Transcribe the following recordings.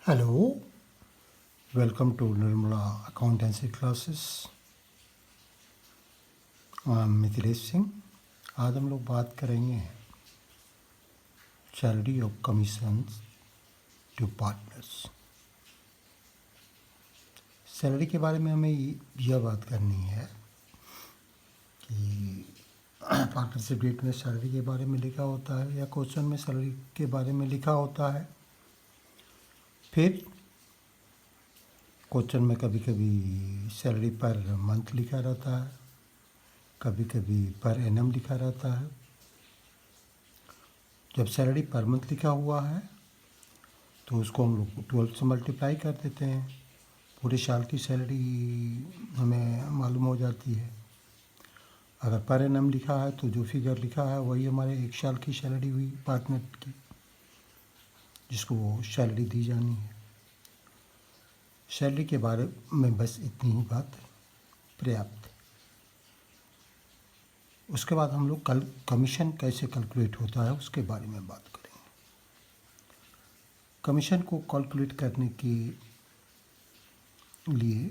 Hello, welcome to Nirmala Accountancy Classes. Mithilesh Singh. आज हम लोग बात करेंगे salary of commission to partners. Salary के बारे में हमें यह बात करनी है कि पार्टनरशिप डेट में सैलरी के बारे में लिखा होता है या क्वेश्चन में सैलरी के बारे में लिखा होता है। फिर क्वेश्चन में कभी कभी सैलरी पर मंथ लिखा रहता है, कभी कभी पर एनम लिखा रहता है। जब सैलरी पर मंथ लिखा हुआ है तो उसको हम लोग 12 से मल्टीप्लाई कर देते हैं, पूरे साल की सैलरी हमें मालूम हो जाती है। अगर पर एनम लिखा है तो जो फिगर लिखा है वही हमारे एक साल की सैलरी हुई पार्टनर की, जिसको सैलरी दी जानी है। सैलरी के बारे में बस इतनी ही बात पर्याप्त है। उसके बाद हम लोग कल कमीशन कैसे कैलकुलेट होता है उसके बारे में बात करेंगे। कमीशन को कैलकुलेट करने के लिए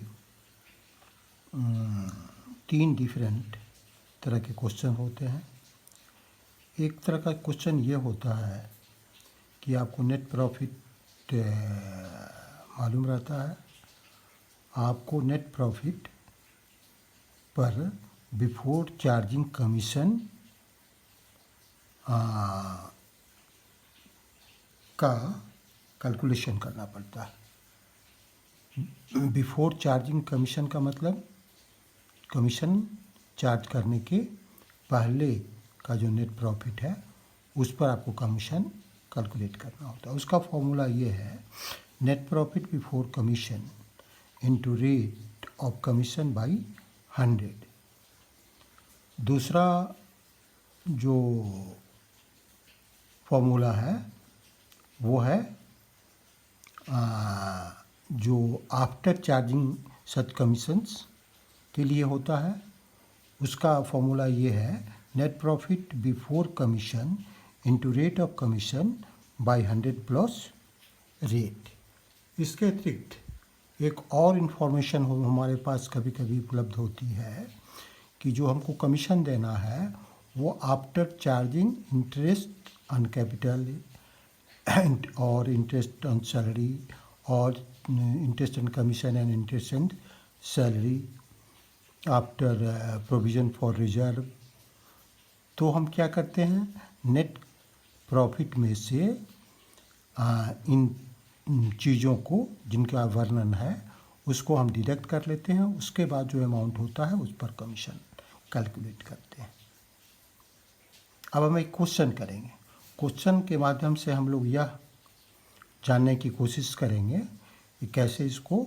3 डिफरेंट तरह के क्वेश्चन होते हैं। एक तरह का क्वेश्चन ये होता है कि आपको नेट प्रॉफिट मालूम रहता है, आपको नेट प्रॉफिट पर बिफोर चार्जिंग कमीशन का कैलकुलेशन करना पड़ता है। बिफोर चार्जिंग कमीशन का मतलब कमीशन चार्ज करने के पहले का जो नेट प्रॉफिट है उस पर आपको कमीशन कैलकुलेट करना होता है। उसका फॉर्मूला ये है, net profit before commission into rate of commission by 100। दूसरा जो फॉर्मूला है वो है जो आफ्टर चार्जिंग सच कमीशंस के लिए होता है। उसका फॉर्मूला ये है, net profit before commission into rate of commission by 100 plus rate. इसके अतिरिक्त एक और इन्फॉर्मेशन हमारे पास कभी कभी उपलब्ध होती है कि जो हमको कमीशन देना है वो after charging interest on capital और इंटरेस्ट ऑन सैलरी और interest on commission and interest on salary after provision for reserve. तो हम क्या करते हैं, नेट प्रॉफिट में से इन चीज़ों को जिनका वर्णन है उसको हम डिडक्ट कर लेते हैं। उसके बाद जो अमाउंट होता है उस पर कमीशन कैलकुलेट करते हैं। अब हम एक क्वेश्चन करेंगे। क्वेश्चन के माध्यम से हम लोग यह जानने की कोशिश करेंगे कि कैसे इसको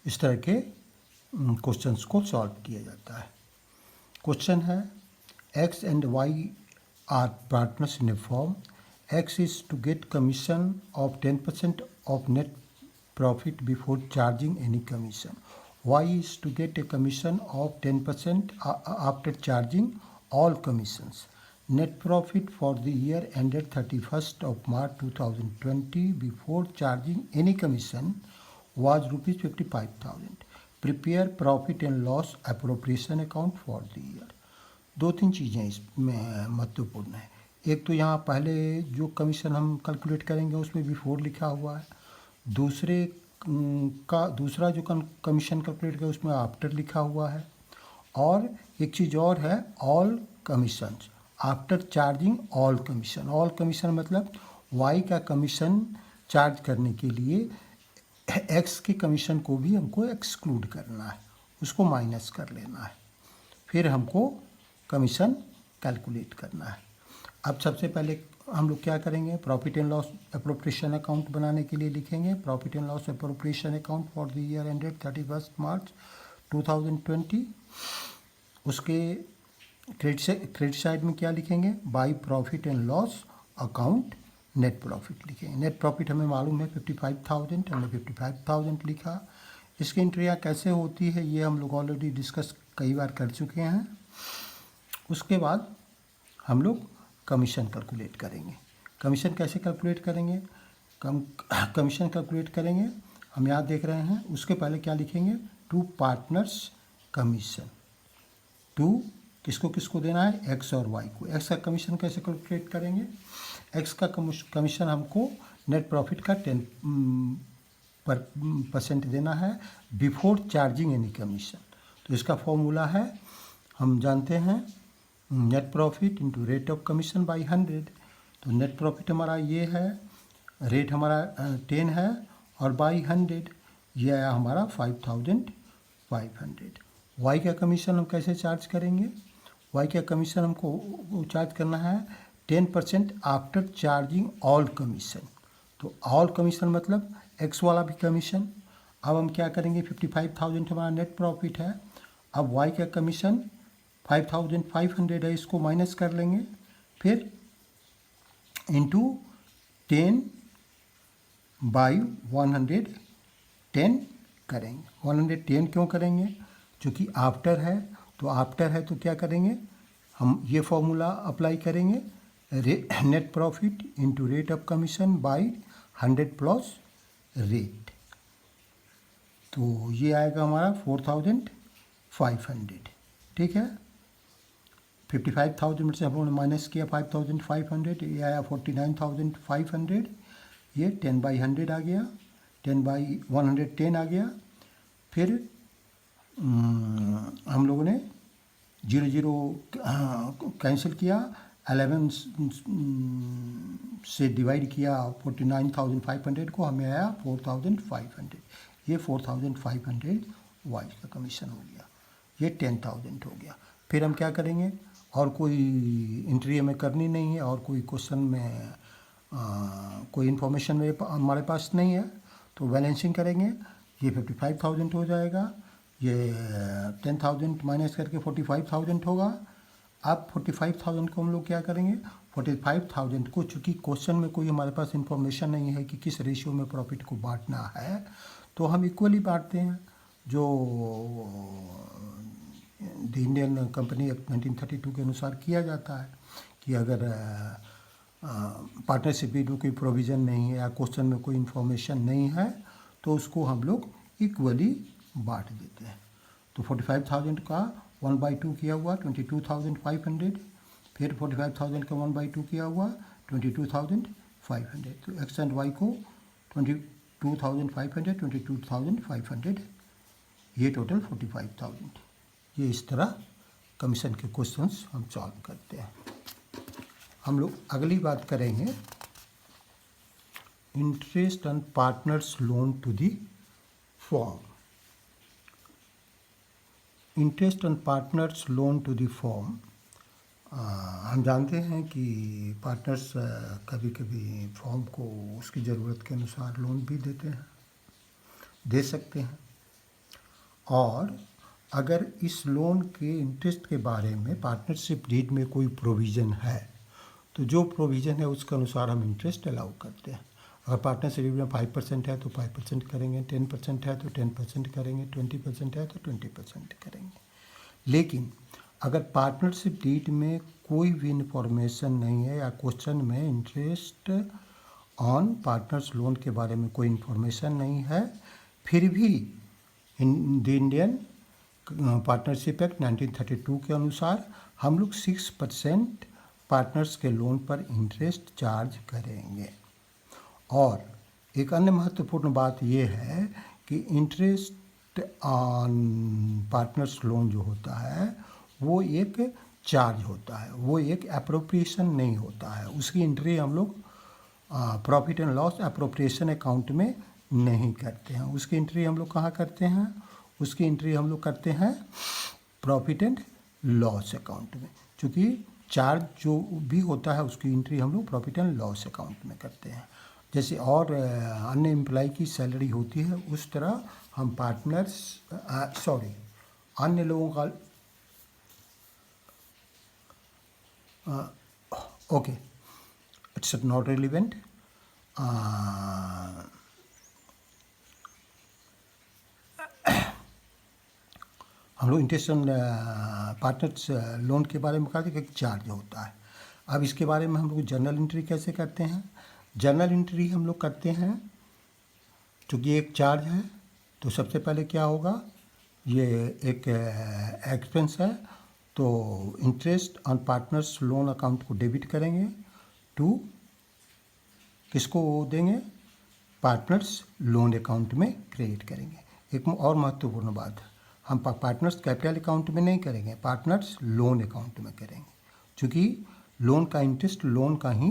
इस तरह के क्वेश्चंस को सॉल्व किया जाता है। क्वेश्चन है, X and Y are partners in a firm. X is to get commission of 10% of net profit before charging any commission. Y is to get a commission of 10% after charging all commissions. Net profit for the year ended 31st of March 2020 before charging any commission was rupees 55,000. Prepare profit and loss appropriation account for the year. 2-3 चीज़ें इसमें महत्वपूर्ण है। एक तो यहाँ पहले जो commission हम कैलकुलेट करेंगे उसमें बिफोर लिखा हुआ है। दूसरा जो कमीशन कैलकुलेट किया उसमें आफ्टर लिखा हुआ है। और एक चीज़ और है, all commission after charging all commission. All commission मतलब वाई का कमीशन चार्ज करने के लिए एक्स के कमीशन को भी हमको एक्सक्लूड करना है, उसको माइनस कर लेना है, फिर हमको कमीशन कैलकुलेट करना है। अब सबसे पहले हम लोग क्या करेंगे, profit and loss appropriation account बनाने के लिए लिखेंगे profit and loss appropriation account for the year ended 31 मार्च 2020। उसके क्रेडिट साइड में क्या लिखेंगे, by profit and loss account net profit लिखेंगे। नेट प्रॉफिट हमें मालूम है 55,000, हमने 55,000 लिखा। इसकी एंट्रियाँ कैसे होती है ये हम लोग ऑलरेडी डिस्कस कई बार कर चुके हैं। उसके बाद हम लोग कमीशन कैलकुलेट करेंगे। कमीशन कैसे कैलकुलेट करेंगे, कमीशन कैलकुलेट करेंगे। हम यहाँ देख रहे हैं, उसके पहले क्या लिखेंगे, टू पार्टनर्स कमीशन। टू किसको किसको देना है, एक्स और वाई को। एक्स का कमीशन कैसे कैलकुलेट करेंगे, एक्स का कमीशन हमको नेट प्रॉफिट का 10% देना है बिफोर चार्जिंग एनी कमीशन। तो इसका फॉर्मूला है, हम जानते हैं, net profit into rate of commission by 100। तो नेट प्रॉफिट हमारा ये है, रेट हमारा 10 है और बाई 100 ये आया हमारा 5500। वाई का कमीशन हम कैसे चार्ज करेंगे, वाई का कमीशन हमको चार्ज करना है 10% आफ्टर चार्जिंग ऑल कमीशन। तो ऑल कमीशन मतलब एक्स वाला भी कमीशन। अब हम क्या करेंगे, 55,000 हमारा नेट प्रॉफिट है। अब वाई का कमीशन 5500 है, इसको माइनस कर लेंगे, फिर इंटू 10 बाई 110 करेंगे। 110 क्यों करेंगे, क्योंकि आफ्टर है, तो आफ्टर है तो क्या करेंगे, हम ये फॉर्मूला अप्लाई करेंगे, net profit into rate of commission by 100 plus rate. तो ये आएगा हमारा 4500। ठीक है, 55,000 में से हम लोगों ने माइनस किया 5500, ये आया 49,500। ये 10/100 आ गया, 10/110 आ गया। फिर हम लोगों ने 0 कैंसिल किया, 11 से डिवाइड किया 49,500 को, हमें आया 4,500। ये 4,500 वाई का कमीशन हो गया, ये 10,000 हो गया। फिर हम क्या करेंगे, और कोई एंट्री हमें करनी नहीं है, और कोई क्वेश्चन में कोई इन्फॉर्मेशन हमारे पास नहीं है, तो बैलेंसिंग करेंगे। ये 55,000 हो जाएगा, ये 10,000 माइनस करके 45,000 होगा। अब 45,000 को हम लोग क्या करेंगे, 45,000 को, चूँकि क्वेश्चन में कोई हमारे पास इन्फॉर्मेशन नहीं है कि किस रेशियो में प्रॉफिट को बांटना है, तो हम इक्वली बांटते हैं। जो द इंडियन कंपनी एक्ट 1932 के अनुसार किया जाता है कि अगर पार्टनरशिप डीड में कोई प्रोविज़न नहीं है या क्वेश्चन में कोई इन्फॉर्मेशन नहीं है, तो उसको हम लोग इक्वली बांट देते हैं। तो 45,000 का 1/2 किया हुआ 22,500, फिर 45,000 का 1/2 किया हुआ 22,500। तो एक्स एंड वाई को 22,500, 22,500, ये टोटल 45,000। ये इस तरह कमीशन के क्वेश्चंस हम सॉल्व करते हैं। हम लोग अगली बात करेंगे, interest on partners loan to the firm. Interest on partners loan to the firm, हम जानते हैं कि पार्टनर्स कभी कभी फॉर्म को उसकी ज़रूरत के अनुसार लोन भी देते हैं, दे सकते हैं। और अगर इस लोन के इंटरेस्ट के बारे में पार्टनरशिप डीड में कोई प्रोविज़न है, तो जो प्रोविज़न है उसके अनुसार हम इंटरेस्ट अलाउ करते हैं। अगर पार्टनरशिप डीड में 5% है तो 5% करेंगे, 10% है तो 10% करेंगे, 20% है तो 20% करेंगे। लेकिन अगर पार्टनरशिप डीड में कोई भी इंफॉर्मेशन नहीं है या क्वेश्चन में इंटरेस्ट ऑन पार्टनर्स लोन के बारे में कोई इंफॉर्मेशन नहीं है, फिर भी द इंडियन पार्टनरशिप एक्ट 1932 के अनुसार हम लोग 6% पार्टनर्स के लोन पर इंटरेस्ट चार्ज करेंगे। और एक अन्य महत्वपूर्ण बात यह है कि इंटरेस्ट ऑन पार्टनर्स लोन जो होता है वो एक चार्ज होता है, वो एक अप्रोप्रिएशन नहीं होता है। उसकी एंट्री हम लोग profit and loss appropriation account में नहीं करते हैं। उसकी एंट्री हम लोग कहाँ करते हैं, उसकी एंट्री हम लोग करते हैं प्रॉफिट एंड लॉस अकाउंट में। चूँकि चार्ज जो भी होता है उसकी एंट्री हम लोग प्रॉफिट एंड लॉस अकाउंट में करते हैं। जैसे और अन्य एम्प्लॉय की सैलरी होती है, उस तरह हम अन्य लोगों का ओके, इट्स नॉट रिलेवेंट। हम लोग इंटरेस्ट ऑन पार्टनर्स लोन के बारे में कहते हैं कि चार्ज होता है। अब इसके बारे में हम लोग जर्नल एंट्री कैसे करते हैं, जर्नल एंट्री हम लोग करते हैं, चूँकि एक चार्ज है तो सबसे पहले क्या होगा, ये एक एक्सपेंस है तो interest on partners loan account को डेबिट करेंगे टू किसको देंगे, पार्टनर्स लोन अकाउंट में क्रेडिट करेंगे। एक और महत्वपूर्ण बात, हम पार्टनर्स कैपिटल अकाउंट में नहीं करेंगे, पार्टनर्स लोन अकाउंट में करेंगे, क्योंकि लोन का इंटरेस्ट लोन का ही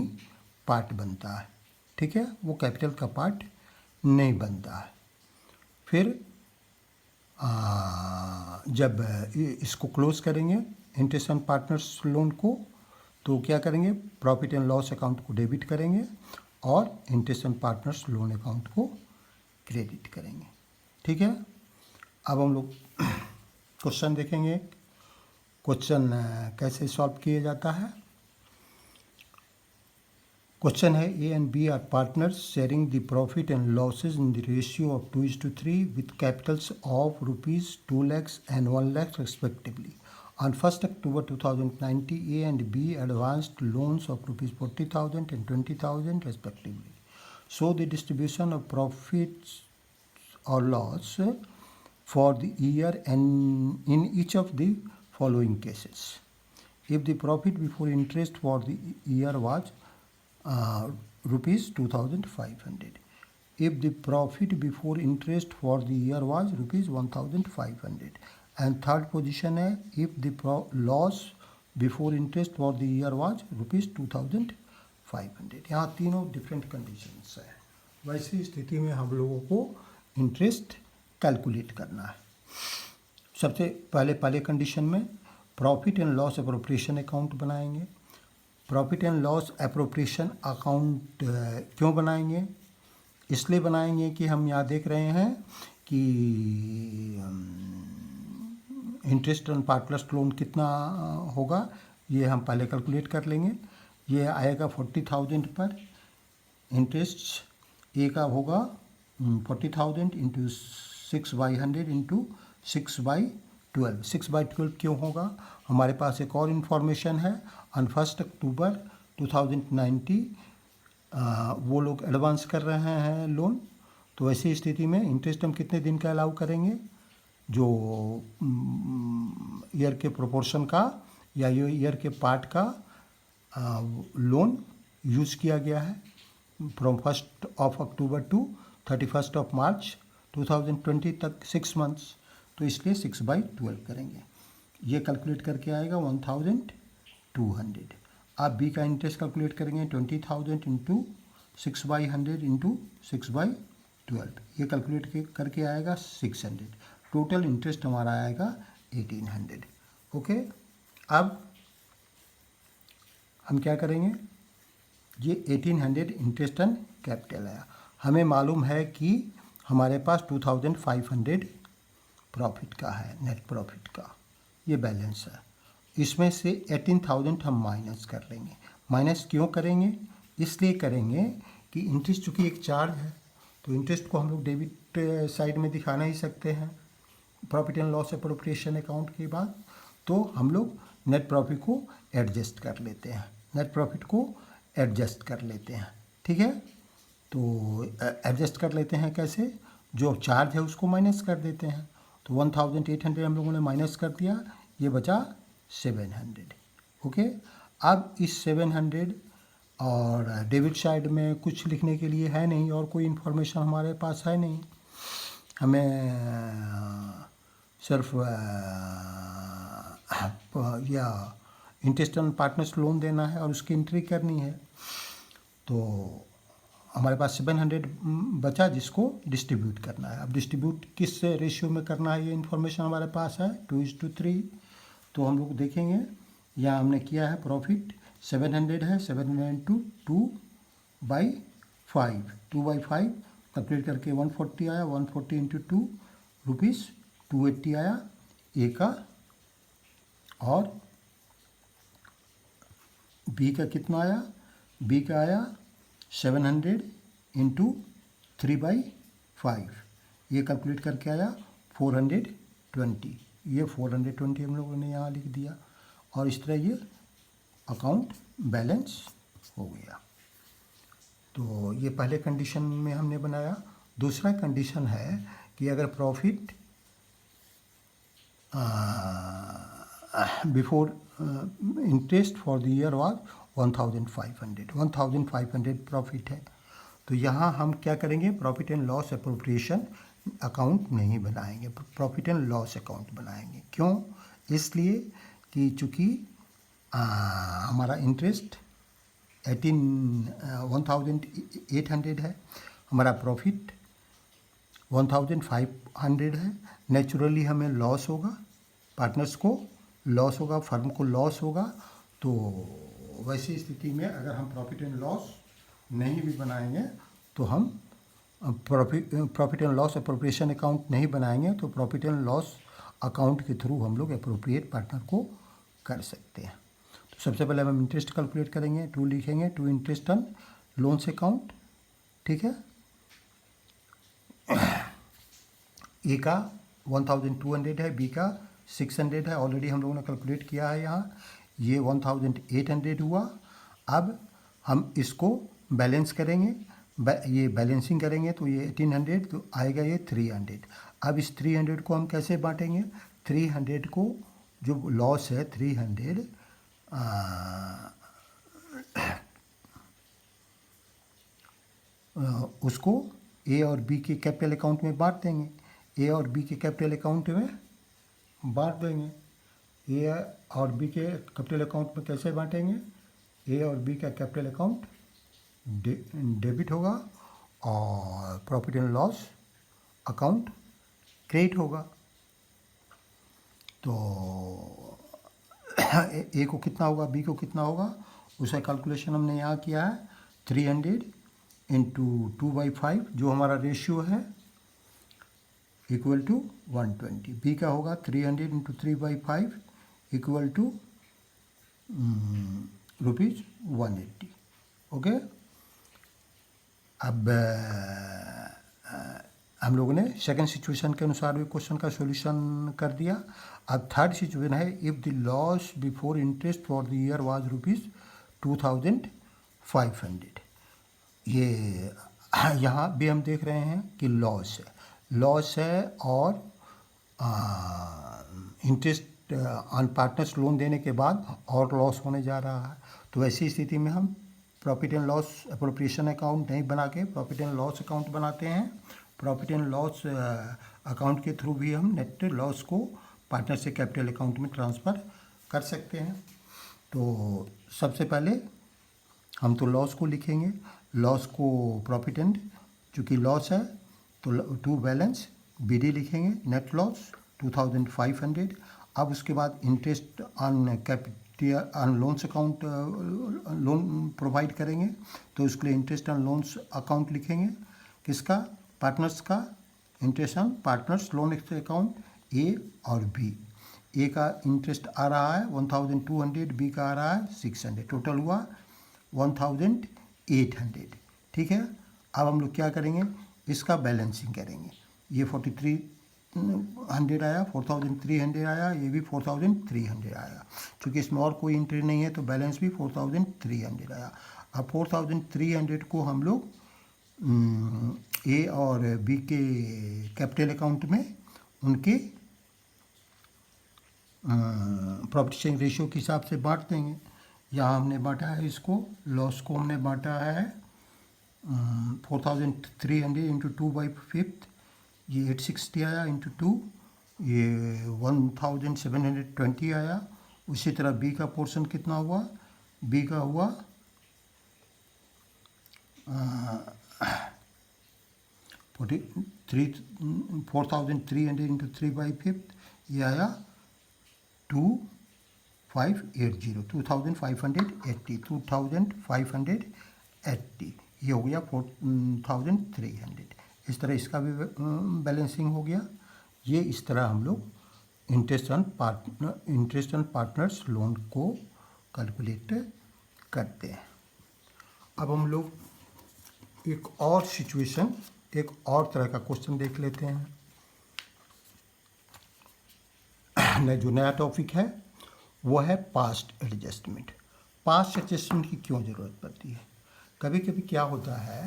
पार्ट बनता है, ठीक है, वो कैपिटल का पार्ट नहीं बनता है। फिर जब इसको क्लोज करेंगे इंटरेस्ट ऑन पार्टनर्स लोन को, तो क्या करेंगे, प्रॉफिट एंड लॉस अकाउंट को डेबिट करेंगे और interest on partners loan account को क्रेडिट करेंगे, ठीक है। अब हम लोग क्वेश्चन देखेंगे, क्वेश्चन कैसे सॉल्व किया जाता है। क्वेश्चन है, A and B are partners sharing the profit and losses in the ratio of 2:3 with capitals of ₹2 lakhs and 1 lakh respectively. On 1st October 2090, A and B advanced loans of ₹40,000 and 20,000 respectively. So the distribution of profits or loss for the year and in each of the following cases. If the profit before interest for the year was ₹2,500. If the profit before interest for the year was ₹1,500. And third position है, if the loss before interest for the year was ₹2,500. यहाँ तीनों different conditions है। वैसी स्थिति में हम लोगों को इंटरेस्ट कैलकुलेट करना है। सबसे पहले कंडीशन में profit and loss appropriation account बनाएंगे। Profit and loss appropriation account क्यों बनाएंगे, इसलिए बनाएंगे कि हम यहाँ देख रहे हैं कि इंटरेस्ट ऑन पार्टनर्स लोन कितना होगा, ये हम पहले कैलकुलेट कर लेंगे। ये आएगा 40,000 पर, इंटरेस्ट ए का होगा 40,000 इंटू 6/100 इंटू 6/12। 6/12 क्यों होगा, हमारे पास एक और इन्फॉर्मेशन है। ऑन 1 अक्टूबर 2090 वो लोग एडवांस कर रहे हैं लोन, तो ऐसी स्थिति में इंटरेस्ट हम कितने दिन का अलाउ करेंगे, जो ईयर के प्रोपोर्शन का या ईयर के पार्ट का लोन यूज़ किया गया है फ्रॉम 1 अक्टूबर टू 31 मार्च 2020 तक 6 मंथ्स, तो इसलिए 6/12 करेंगे। ये कैलकुलेट करके आएगा 1,200। आप बी का इंटरेस्ट कैलकुलेट करेंगे 20,000 इंटू 6/100 इंटू 6/12, ये कैलकुलेट करके आएगा 600। टोटल इंटरेस्ट हमारा आएगा 1,800। ओके, अब हम क्या करेंगे, ये 1,800 इंटरेस्ट ऑन कैपिटल है। हमें मालूम है कि हमारे पास 2,500 प्रॉफिट का है, नेट प्रॉफिट का ये बैलेंस है। इसमें से 18,000 हम माइनस कर लेंगे। माइनस क्यों करेंगे, इसलिए करेंगे कि इंटरेस्ट चूँकि एक चार्ज है, तो इंटरेस्ट को हम लोग डेबिट साइड में दिखा नहीं सकते हैं profit and loss appropriation account के बाद, तो हम लोग नेट प्रॉफिट को एडजस्ट कर लेते हैं, नेट प्रॉफिट को एडजस्ट कर लेते हैं, ठीक है। तो एडजस्ट कर लेते हैं कैसे, जो चार्ज है उसको माइनस कर देते हैं, तो 1,800 हम लोगों ने माइनस कर दिया, ये बचा 700। ओके, अब इस 700 और डेबिट साइड में कुछ लिखने के लिए है नहीं और कोई इन्फॉर्मेशन हमारे पास है नहीं, हमें सिर्फ या इंटरेस्ट ऑन पार्टनर्स लोन देना है और उसकी एंट्री करनी है। तो हमारे पास 700 बचा जिसको डिस्ट्रीब्यूट करना है। अब डिस्ट्रीब्यूट किस रेशियो में करना है, ये इन्फॉर्मेशन हमारे पास है 2:3। तो हम लोग देखेंगे, यहाँ हमने किया है प्रॉफिट 700 है, 700 इंटू 2/5, 2/5 कैलकुलेट करके 140 आया, 140 इंटू 2 ₹280 आया ए का, और बी का कितना आया, बी का आया 700 इंटू 3/5, ये कैलकुलेट करके आया 420। ये 420 हम लोगों ने यहाँ लिख दिया और इस तरह ये अकाउंट बैलेंस हो गया। तो ये पहले कंडीशन में हमने बनाया। दूसरा कंडीशन है कि अगर profit before interest for the year was 1500 profit है, तो यहाँ हम क्या करेंगे, profit and loss appropriation account नहीं बनाएंगे, प्रॉफिट एंड लॉस अकाउंट बनाएंगे। क्यों? इसलिए कि चूँकि हमारा इंटरेस्ट 1800 है, हमारा प्रॉफिट 1500 है, नेचुरली हमें लॉस होगा, पार्टनर्स को लॉस होगा, फर्म को लॉस होगा। तो वैसी स्थिति में अगर हम प्रॉफिट एंड लॉस नहीं भी बनाएंगे तो हम profit and loss appropriation account नहीं बनाएंगे, तो प्रॉफिट एंड लॉस अकाउंट के थ्रू हम लोग अप्रोप्रिएट पार्टनर को कर सकते हैं। तो सबसे पहले हम इंटरेस्ट कैलकुलेट करेंगे, टू लिखेंगे, to interest on loans account, ठीक है। ए का 1200 है, बी का 600 है, ऑलरेडी हम लोगों ने कैलकुलेट किया है यहाँ, ये 1800 हुआ। अब हम इसको बैलेंस करेंगे, ये बैलेंसिंग करेंगे तो ये 1800, तो आएगा ये 300। अब इस 300 को हम कैसे बांटेंगे, 300 को जो लॉस है 300 उसको ए और बी के कैपिटल अकाउंट में बांट देंगे, ए और बी के कैपिटल अकाउंट में बांट देंगे। ए और बी के कैपिटल अकाउंट में कैसे बांटेंगे, ए और बी का कैपिटल अकाउंट डेबिट होगा और profit and loss account credit होगा। तो ए को कितना होगा, बी को कितना होगा, उसका कैलकुलेशन हमने यहाँ किया है, 300 इंटू 2/5 जो हमारा रेशियो है इक्वल टू 120। बी का होगा 300 इंटू 3/5 इक्वल टू ₹180। ओके, अब हम लोगों ने सेकंड सिचुएशन के अनुसार भी क्वेश्चन का सॉल्यूशन कर दिया। अब थर्ड सिचुएशन है, if the loss before interest for the year was ₹2500। ये यहाँ भी हम देख रहे हैं कि लॉस है और इंटरेस्ट ऑन पार्टनर्स लोन देने के बाद और लॉस होने जा रहा है। तो ऐसी स्थिति में हम profit and loss appropriation account नहीं बना के प्रॉफिट एंड लॉस अकाउंट बनाते हैं। प्रॉफिट एंड लॉस अकाउंट के थ्रू भी हम नेट लॉस को पार्टनर से कैपिटल अकाउंट में ट्रांसफ़र कर सकते हैं। तो सबसे पहले हम तो लॉस को लिखेंगे, लॉस को प्रॉफिट एंड, चूँकि लॉस है तो टू बैलेंस BD लिखेंगे, नेट लॉस 2500। अब उसके बाद interest on capital on loans account loan provide करेंगे, तो उसके लिए इंटरेस्ट ऑन लोन्स अकाउंट लिखेंगे, किसका, पार्टनर्स का, interest on partners loan account A और बी। ए का इंटरेस्ट आ रहा है 1200, बी का आ रहा है 600, टोटल हुआ 1800। ठीक है, अब हम लोग क्या करेंगे, इसका बैलेंसिंग करेंगे। ये 4300 आया, 4300 आया, ये भी 4300 आया। क्योंकि इसमें और कोई एंट्री नहीं है तो बैलेंस भी 4300 आया। अब 4300 को हम लोग ए और बी के कैपिटल अकाउंट में उनके प्रॉफिट शेयरिंग रेशियो के हिसाब से बांट देंगे। यहाँ हमने बांटा है इसको, लॉस को हमने बांटा है 4300 इंटू 2/5, ये 860 आया, इंटू 2 ये 1720 आया। उसी तरह बी का पोर्शन कितना हुआ, बी का हुआ 4300 इंटू 3/5, ये आया 2580, ये हो गया 4300। इस तरह इसका भी बैलेंसिंग हो गया। ये इस तरह हम लोग इंटरेस्ट ऑन पार्टनर्स लोन को कैलकुलेट करते हैं। अब हम लोग एक और सिचुएशन, एक और तरह का क्वेश्चन देख लेते हैं। जो नया टॉपिक है वो है पास्ट एडजस्टमेंट। पास्ट एडजस्टमेंट की क्यों ज़रूरत पड़ती है? कभी कभी क्या होता है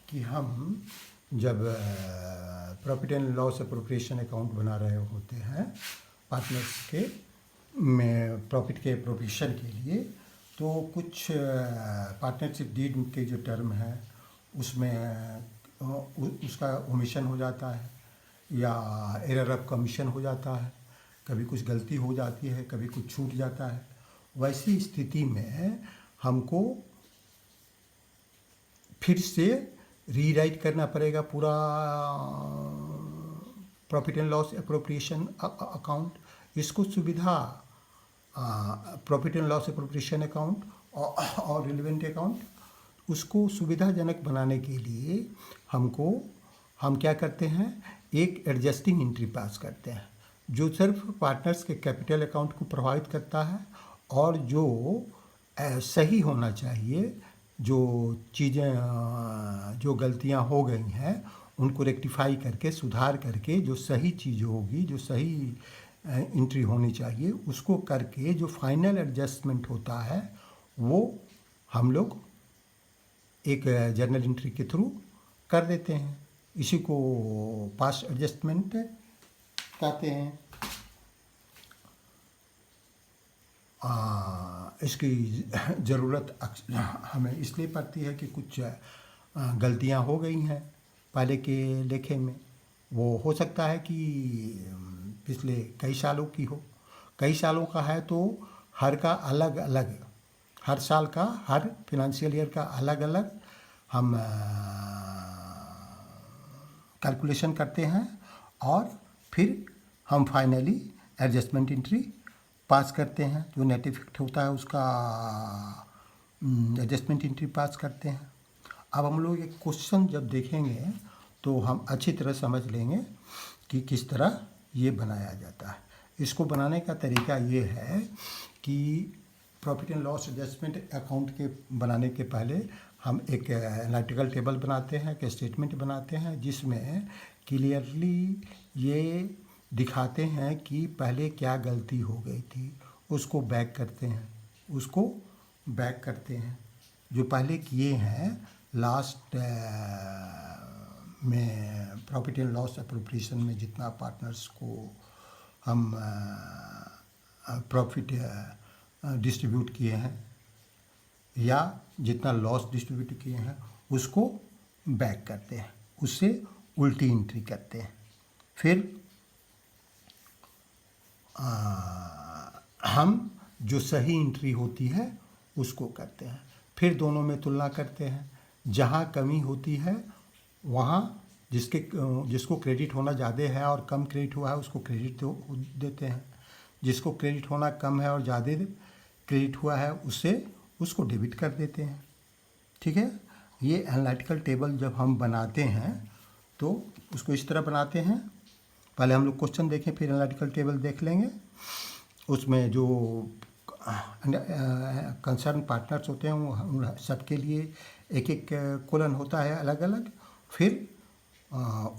कि हम जब profit and loss appropriation account बना रहे होते हैं पार्टनर्स के में प्रॉफिट के अप्रोप्रिएशन के लिए, तो कुछ पार्टनरशिप डीड के जो टर्म है उसमें उसका ओमिशन हो जाता है या एरर ऑफ कमीशन हो जाता है, कभी कुछ गलती हो जाती है, कभी कुछ छूट जाता है। वैसी स्थिति में हमको फिर से रीराइट करना पड़ेगा पूरा profit and loss appropriation account. इसको सुविधा profit and loss appropriation account और रिलेवेंट अकाउंट, उसको सुविधाजनक बनाने के लिए हम क्या करते हैं, एक एडजस्टिंग एंट्री पास करते हैं जो सिर्फ पार्टनर्स के कैपिटल अकाउंट को प्रभावित करता है और जो सही होना चाहिए, जो चीज़ें जो गलतियां हो गई हैं उनको रेक्टिफाई करके सुधार करके जो सही चीज़ होगी, जो सही एंट्री होनी चाहिए उसको करके जो फाइनल एडजस्टमेंट होता है वो हम लोग एक जर्नल एंट्री के थ्रू कर देते हैं। इसी को पास्ट एडजस्टमेंट कहते हैं। इसकी ज़रूरत हमें इसलिए पड़ती है कि कुछ गलतियां हो गई हैं पहले के लेखे में। वो हो सकता है कि पिछले कई सालों की हो, कई सालों का है तो हर का अलग अलग, हर साल का, हर फिनंशियल ईयर का अलग अलग हम कैलकुलेशन करते हैं और फिर हम फाइनली एडजस्टमेंट एंट्री पास करते हैं। जो नेट इफेक्ट होता है उसका एडजस्टमेंट एंट्री पास करते हैं। अब हम लोग एक क्वेश्चन जब देखेंगे तो हम अच्छी तरह समझ लेंगे कि किस तरह ये बनाया जाता है। इसको बनाने का तरीका ये है कि profit and loss adjustment account के बनाने के पहले हम एक एनालिटिकल टेबल बनाते हैं, एक स्टेटमेंट बनाते हैं जिसमें क्लियरली ये दिखाते हैं कि पहले क्या गलती हो गई थी, उसको बैक करते हैं जो पहले किए हैं लास्ट में प्रॉफिट एंड लॉस अप्रोप्रिएशन में जितना पार्टनर्स को हम प्रॉफिट डिस्ट्रीब्यूट किए हैं या जितना लॉस डिस्ट्रीब्यूट किए हैं उसको बैक करते हैं, उससे उल्टी एंट्री करते हैं। फिर हम जो सही एंट्री होती है उसको करते हैं। फिर दोनों में तुलना करते हैं, जहाँ कमी होती है वहाँ जिसको क्रेडिट होना ज़्यादा है और कम क्रेडिट हुआ है उसको क्रेडिट देते हैं, जिसको क्रेडिट होना कम है और ज़्यादा क्रेडिट हुआ है उसको डेबिट कर देते हैं। ठीक है। ये एनालिटिकल टेबल जब हम बनाते हैं तो उसको इस तरह बनाते हैं। पहले हम लोग क्वेश्चन देखें फिर एनालिटिकल टेबल देख लेंगे। उसमें जो कंसर्न पार्टनर्स होते हैं वो सबके लिए एक एक कॉलम होता है अलग अलग। फिर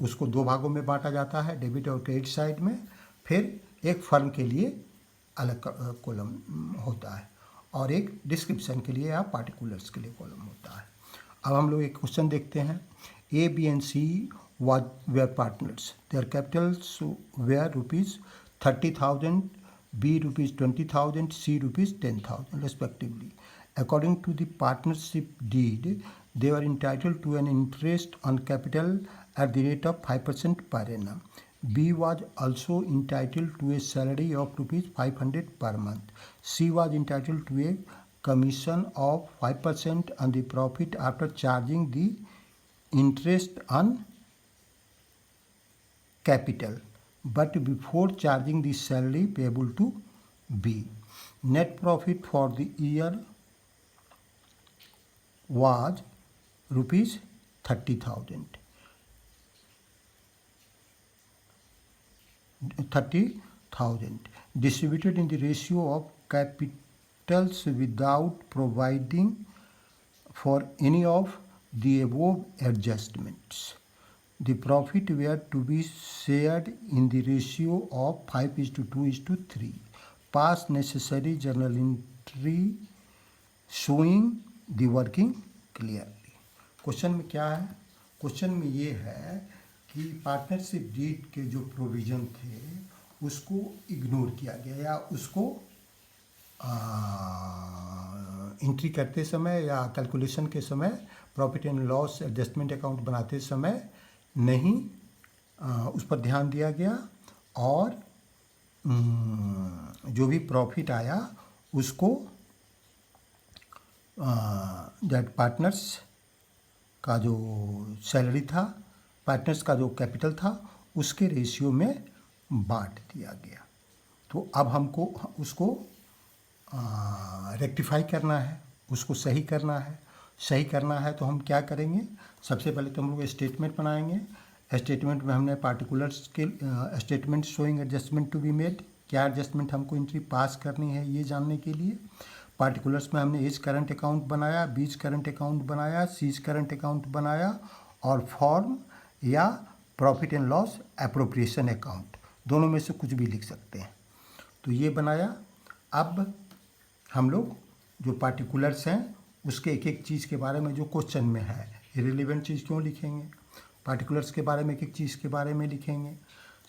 उसको दो भागों में बांटा जाता है, डेबिट और क्रेडिट साइड में। फिर एक फर्म के लिए अलग कॉलम होता है और एक डिस्क्रिप्शन के लिए या पार्टिकुलर्स के लिए कॉलम होता है। अब हम लोग एक क्वेश्चन देखते हैं। A, B and C were partners. Their capitals were ₹30,000, B ₹20,000, C ₹10,000 respectively. According to the partnership deed, they were entitled to an interest on capital at the rate of 5% per annum. B was also entitled to a salary of ₹500 per month. C was entitled to a commission of 5% on the profit after charging the interest on capital, but before charging the salary payable to B. Net profit for the year was ₹30,000. Distributed in the ratio of capitals without providing for any of the above adjustments. The profit were to be shared in the ratio of 5:2:3. Pass necessary journal entry showing the working clearly. Question में क्या है? Question में ये है कि partnership deed के जो provision थे उसको इग्नोर किया गया या उसको एंट्री करते समय या कैलकुलेशन के समय profit and loss adjustment account बनाते समय नहीं उस पर ध्यान दिया गया और जो भी प्रॉफिट आया उसको दैट पार्टनर्स का जो सैलरी था, पार्टनर्स का जो कैपिटल था उसके रेशियो में बांट दिया गया। तो अब हमको उसको रेक्टिफाई करना है, उसको सही करना है। सही करना है तो हम क्या करेंगे? सबसे पहले तो हम लोग स्टेटमेंट बनाएंगे। स्टेटमेंट में हमने पार्टिकुलर्स के statement showing adjustment to be made, क्या एडजस्टमेंट हमको एंट्री पास करनी है ये जानने के लिए। पार्टिकुलर्स में हमने एज करंट अकाउंट बनाया, बीज करंट अकाउंट बनाया, सीज करंट अकाउंट बनाया और फॉर्म या profit and loss appropriation account, दोनों में से कुछ भी लिख सकते हैं। तो ये बनाया। अब हम लोग जो पार्टिकुलर्स हैं उसके एक एक चीज़ के बारे में जो क्वेश्चन में है, इरेलीवेंट चीज़ क्यों लिखेंगे? पार्टिकुलर्स के बारे में एक एक चीज़ के बारे में लिखेंगे।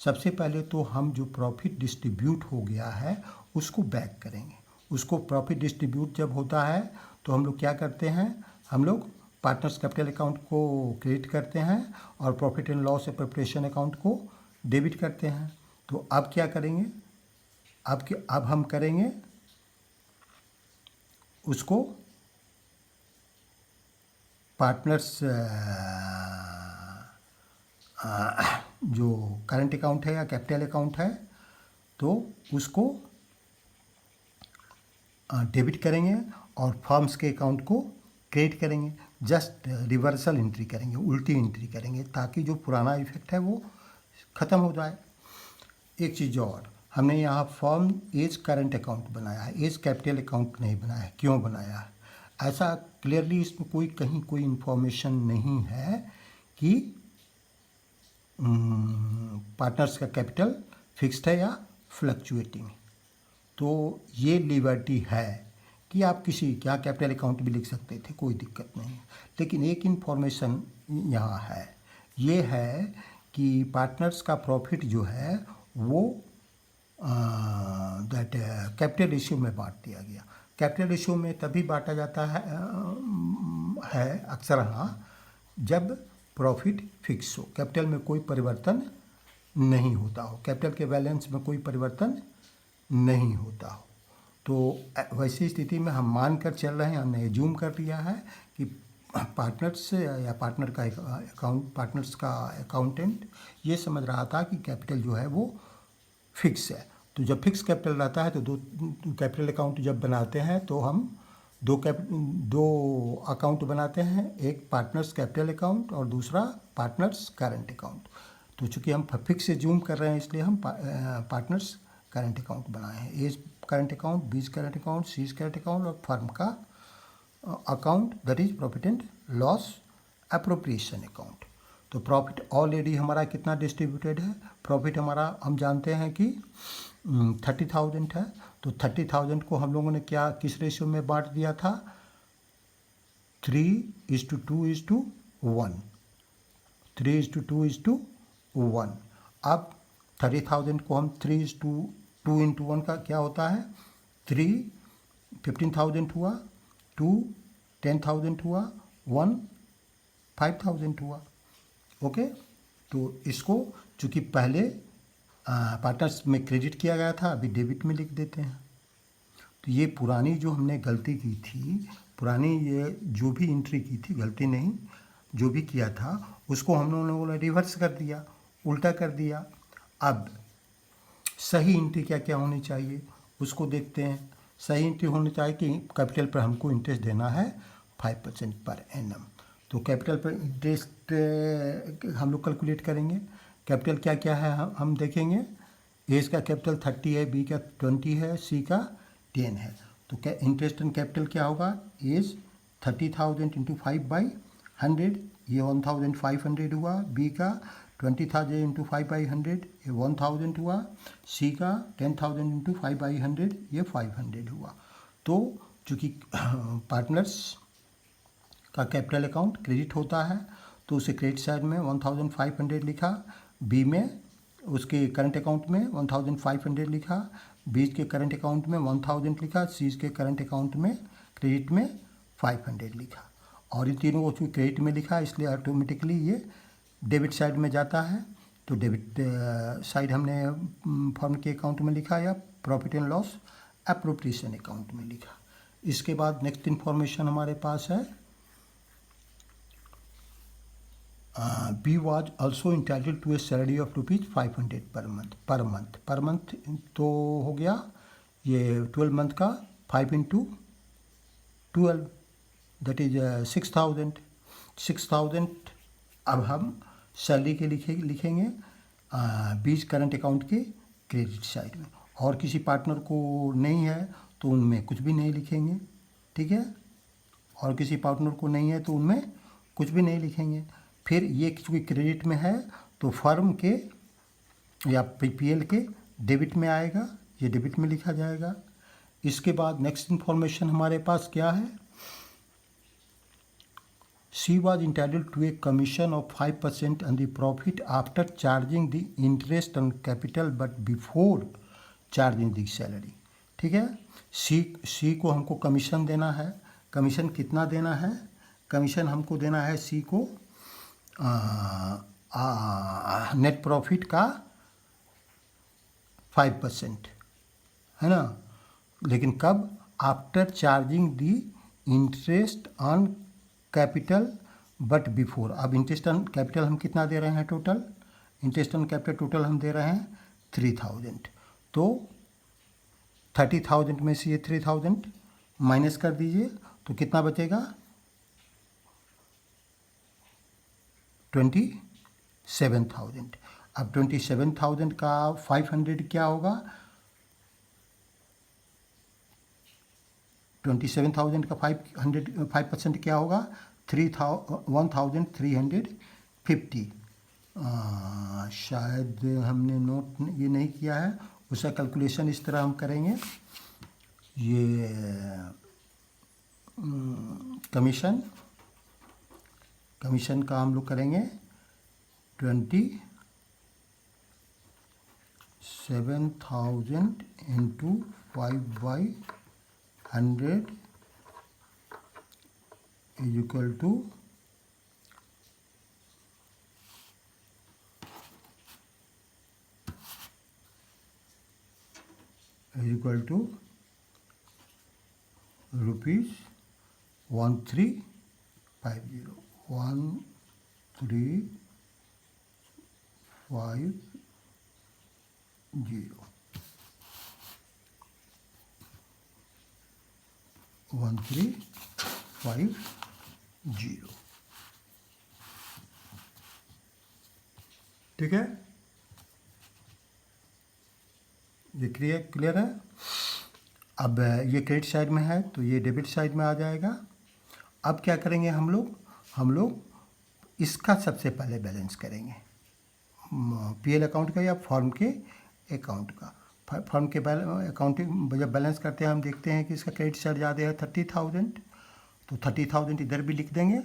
सबसे पहले तो हम जो प्रॉफिट डिस्ट्रीब्यूट हो गया है उसको बैक करेंगे। उसको प्रॉफिट डिस्ट्रीब्यूट जब होता है तो हम लोग क्या करते हैं? हम लोग पार्टनर्स कैपिटल अकाउंट को क्रेडिट करते हैं और profit and loss appropriation account को डेबिट करते हैं। तो अब क्या करेंगे? अब हम करेंगे उसको पार्टनर्स जो करंट अकाउंट है या कैपिटल अकाउंट है तो उसको डेबिट करेंगे और फर्म्स के अकाउंट को क्रेडिट करेंगे। जस्ट रिवर्सल एंट्री करेंगे, उल्टी एंट्री करेंगे ताकि जो पुराना इफेक्ट है वो ख़त्म हो जाए। एक चीज़ और, हमने यहाँ फर्म एज करंट अकाउंट बनाया है, एज कैपिटल अकाउंट नहीं बनाया है। क्यों बनाया है? ऐसा क्लियरली इसमें कहीं कोई इन्फॉर्मेशन नहीं है कि पार्टनर्स का कैपिटल फिक्स्ड है या फ्लक्चुएटिंग। तो ये लिबर्टी है कि आप किसी क्या कैपिटल अकाउंट भी लिख सकते थे, कोई दिक्कत नहीं है। लेकिन एक इन्फॉर्मेशन यहाँ है, ये है कि पार्टनर्स का प्रॉफिट जो है वो दैट कैपिटल रेशियो में बांट दिया गया। कैपिटल रेशियो में तभी बांटा जाता है अक्सर हाँ जब प्रॉफिट फिक्स हो, कैपिटल में कोई परिवर्तन नहीं होता हो, कैपिटल के बैलेंस में कोई परिवर्तन नहीं होता हो। तो वैसी स्थिति में हम मान कर चल रहे हैं, हमने एज्यूम कर लिया है कि पार्टनर्स या पार्टनर का अकाउंट, पार्टनर्स का अकाउंटेंट ये समझ रहा था कि कैपिटल जो है वो फिक्स है। तो जब फिक्स कैपिटल रहता है तो दो कैपिटल अकाउंट जब बनाते हैं तो हम दो अकाउंट बनाते हैं, एक पार्टनर्स कैपिटल अकाउंट और दूसरा पार्टनर्स करंट अकाउंट। तो चूँकि हम फिक्स से जूम कर रहे हैं इसलिए हम पार्टनर्स करंट अकाउंट बनाए हैं। A's current account, B's current account, C's current account और फर्म का account that is profit and loss appropriation account. तो प्रॉफिट ऑलरेडी हमारा कितना डिस्ट्रीब्यूटेड है? प्रॉफिट हमारा हम जानते हैं कि 30,000 है। तो 30,000 को हम लोगों ने क्या किस रेशियो में बांट दिया था? 3:2:1। 3:2:1। अब 30,000 को हम 3:2:1 का क्या होता है? 3 15,000 हुआ, 2 10,000 हुआ, 1 5,000 हुआ। ओके, तो इसको चूँकि पहले पार्टनर्स में क्रेडिट किया गया था, अभी डेबिट में लिख देते हैं। तो ये पुरानी जो हमने गलती की थी, पुरानी ये जो भी एंट्री की थी, गलती नहीं, जो भी किया था उसको हम लोगों ने रिवर्स कर दिया, उल्टा कर दिया। अब सही एंट्री क्या क्या होनी चाहिए उसको देखते हैं। सही एंट्री होनी चाहिए कि कैपिटल पर हमको इंटरेस्ट देना है 5% पर एनम। तो कैपिटल पर इंटरेस्ट हम लोग कैलकुलेट करेंगे। कैपिटल क्या क्या है हम देखेंगे। एज का कैपिटल 30 है, बी का 20 है, सी का 10 है। तो क्या इंटरेस्ट एंड कैपिटल क्या होगा? एज 30,000 इंटू 5/100 ये 1,500 हुआ। बी का 20,000 इंटू 5/100 ये 1,000 हुआ। सी का 10,000 इंटू 5/100 ये 500 हुआ। तो चूँकि पार्टनर्स का कैपिटल अकाउंट क्रेडिट होता है, तो उसे क्रेडिट साइड में 1500 लिखा, बी में उसके करंट अकाउंट में 1500 लिखा, बी के करंट अकाउंट में 1000 लिखा, सी के करंट अकाउंट में क्रेडिट में 500 लिखा। और इन तीनों को चूँकि क्रेडिट में लिखा इसलिए ऑटोमेटिकली ये डेबिट साइड में जाता है। तो डेबिट साइड हमने फर्म के अकाउंट में लिखा या profit and loss appropriation account में लिखा। इसके बाद नेक्स्ट इन्फॉर्मेशन हमारे पास है, B was also entitled to a salary of ₹500 per month तो हो गया ये 12 मंथ का 5 × 12 दैट इज 6000। अब हम सैलरी के लिखेंगे बीच करंट अकाउंट के क्रेडिट साइड में, और किसी पार्टनर को नहीं है तो उनमें कुछ भी नहीं लिखेंगे, ठीक है, और किसी पार्टनर को नहीं है तो उनमें कुछ भी नहीं लिखेंगे। फिर ये चूँकि क्रेडिट में है तो फर्म के या पीपीएल के डेबिट में आएगा, ये डेबिट में लिखा जाएगा। इसके बाद नेक्स्ट इन्फॉर्मेशन हमारे पास क्या है, C was entitled to a commission of 5% on the profit after charging the interest on capital but before charging the salary, ठीक है। सी को हमको कमीशन देना है। कमीशन कितना देना है, कमीशन हमको देना है सी को नेट प्रॉफिट का 5%, है ना, लेकिन कब, after charging the interest on capital but before. अब इंटरेस्ट ऑन कैपिटल हम कितना दे रहे हैं total, interest on capital total हम दे रहे हैं 3000, तो 30,000 में से ये 3000 माइनस कर दीजिए तो कितना बचेगा 27,000। अब 27,000 का 500 क्या होगा, 27,000 का 5% क्या होगा 1350। शायद हमने नोट ये नहीं किया है, उसका कैलकुलेशन इस तरह हम करेंगे, ये कमीशन का हम लोग करेंगे 27,000 इंटू 5/100 इज इक्वल टू ₹1350। 1350, ठीक है, ये क्लियर है। अब ये क्रेडिट साइड में है तो ये डेबिट साइड में आ जाएगा। अब क्या करेंगे हम लोग इसका सबसे पहले बैलेंस करेंगे, पीएल अकाउंट का या फर्म के अकाउंट का। फर्म के अकाउंटिंग जब बैलेंस करते हैं हम देखते हैं कि इसका क्रेडिट साइड ज़्यादा है 30,000, तो 30,000 इधर भी लिख देंगे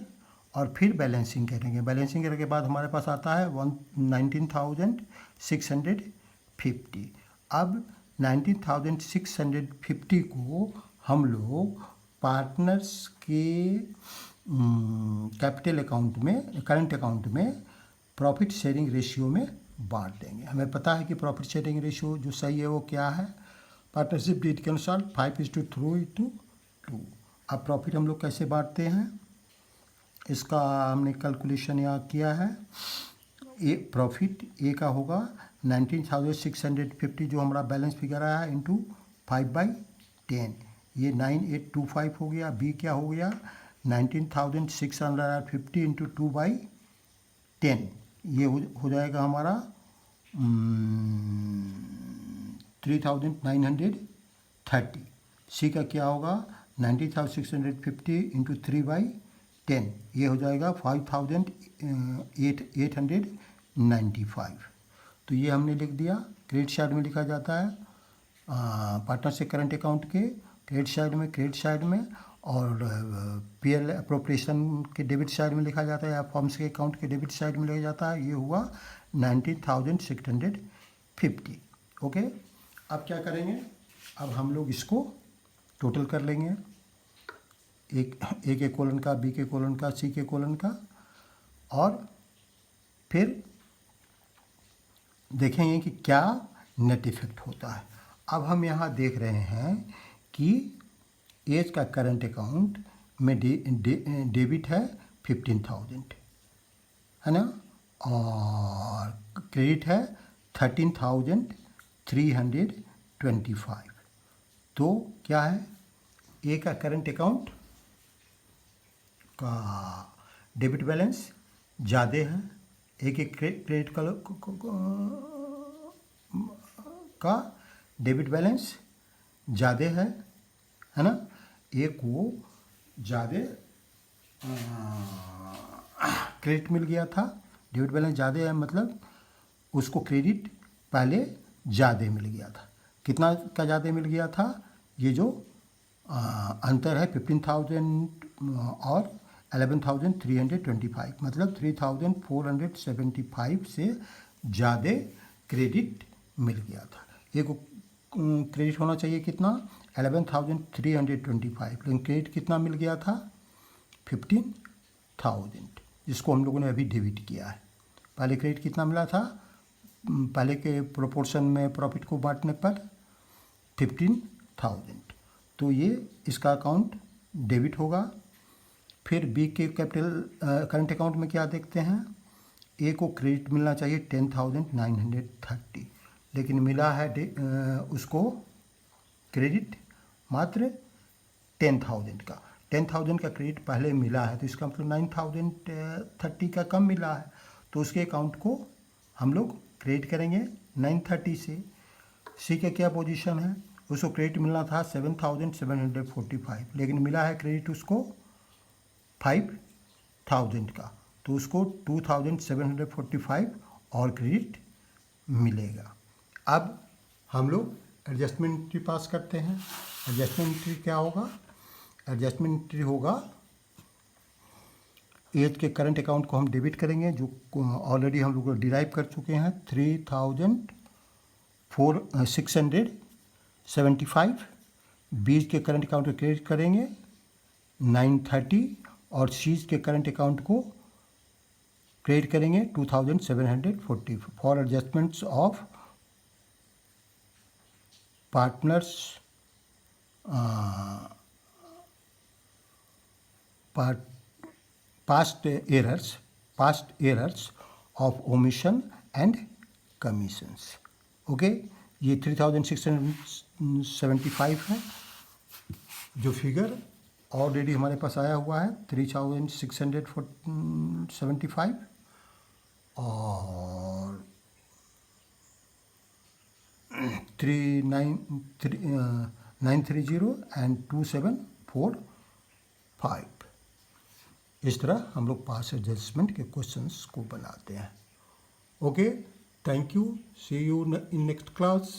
और फिर बैलेंसिंग करेंगे। बैलेंसिंग करने के बाद हमारे पास आता है 19,650। अब 19,650 को हम लोग पार्टनर्स के कैपिटल अकाउंट में, करंट अकाउंट में प्रॉफिट शेयरिंग रेशियो में बांट देंगे। हमें पता है कि प्रॉफिट शेयरिंग रेशियो जो सही है वो क्या है, पार्टनरशिप डीड के अनुसार 5:3:2। अब प्रॉफिट हम लोग कैसे बांटते हैं, इसका हमने कैलकुलेशन यहाँ किया है। ए प्रॉफिट ए का होगा 19,650 जो हमारा बैलेंस फिगर आया इंटू 5/10, ये 9825 हो गया। बी क्या हो गया 19,650 इंटू 2/10, ये हो जाएगा हमारा 3,930। सी का क्या होगा 19,650 इंटू 3/10, ये हो जाएगा 5,895। तो ये हमने लिख दिया। क्रेडिट साइड में लिखा जाता है पार्टनर से करंट अकाउंट के क्रेडिट साइड में, और पीएल अप्रोप्रिएशन के डेबिट साइड में लिखा जाता है या फॉर्म्स के अकाउंट के डेबिट साइड में लिखा जाता है। ये हुआ 19,650। ओके, अब क्या करेंगे, अब हम लोग इसको टोटल कर लेंगे, ए के कोलन का, बी के कोलन का, सी के कोलन का, और फिर देखेंगे कि क्या नेट इफेक्ट होता है। अब हम यहाँ देख रहे हैं कि एज का करंट अकाउंट में डेबिट है 15,000, है ना, और क्रेडिट है 13,325। तो क्या है, ए का करंट अकाउंट का डेबिट बैलेंस ज़्यादा है, ए के क्रेडिट का डेबिट बैलेंस ज़्यादा है ना। ए को ज़्यादा क्रेडिट मिल गया था, डेबिट बैलेंस ज़्यादा है मतलब उसको क्रेडिट पहले ज़्यादा मिल गया था। कितना का ज़्यादा मिल गया था, ये जो अंतर है 15,000 और 11,325, मतलब 3,475 से ज़्यादा क्रेडिट मिल गया था। एक क्रेडिट होना चाहिए कितना, 11,325, लेकिन क्रेडिट कितना मिल गया था, 15,000, जिसको हम लोगों ने अभी डेबिट किया है। पहले क्रेडिट कितना मिला था, पहले के प्रोपोर्शन में प्रॉफिट को बांटने पर 15,000, तो ये इसका अकाउंट डेबिट होगा। फिर बी के कैपिटल करंट अकाउंट में क्या देखते हैं, ए को क्रेडिट मिलना चाहिए 10,930, लेकिन मिला है उसको क्रेडिट मात्र 10,000 का। 10,000 का क्रेडिट पहले मिला है, तो इसका मतलब 9,030 का कम मिला है, तो उसके अकाउंट को हम लोग क्रेडिट करेंगे 930 से। सी का क्या पोजीशन है, उसको क्रेडिट मिलना था 7,745, लेकिन मिला है क्रेडिट उसको 5,000 का, तो उसको 2,745 और क्रेडिट मिलेगा। अब हम लोग एडजस्टमेंट एंट्री पास करते हैं। एडजस्टमेंट एंट्री क्या होगा, एडजस्टमेंट एंट्री होगा एज के करंट अकाउंट को हम डेबिट करेंगे, जो ऑलरेडी हम लोग डिराइव कर चुके हैं, 3,675। बीज के करंट अकाउंट को क्रेडिट करेंगे 930, और सीज के करंट अकाउंट को क्रेडिट करेंगे 2,740 for adjustments of partners past errors of omission and commissions। Okay, ये 3,675 है, जो फिगर ऑलरेडी हमारे पास आया हुआ है 3,675, और 930 एंड 2,745। इस तरह हम लोग पास एडजस्टमेंट के क्वेश्चंस को बनाते हैं। Okay, thank you, see you in next class.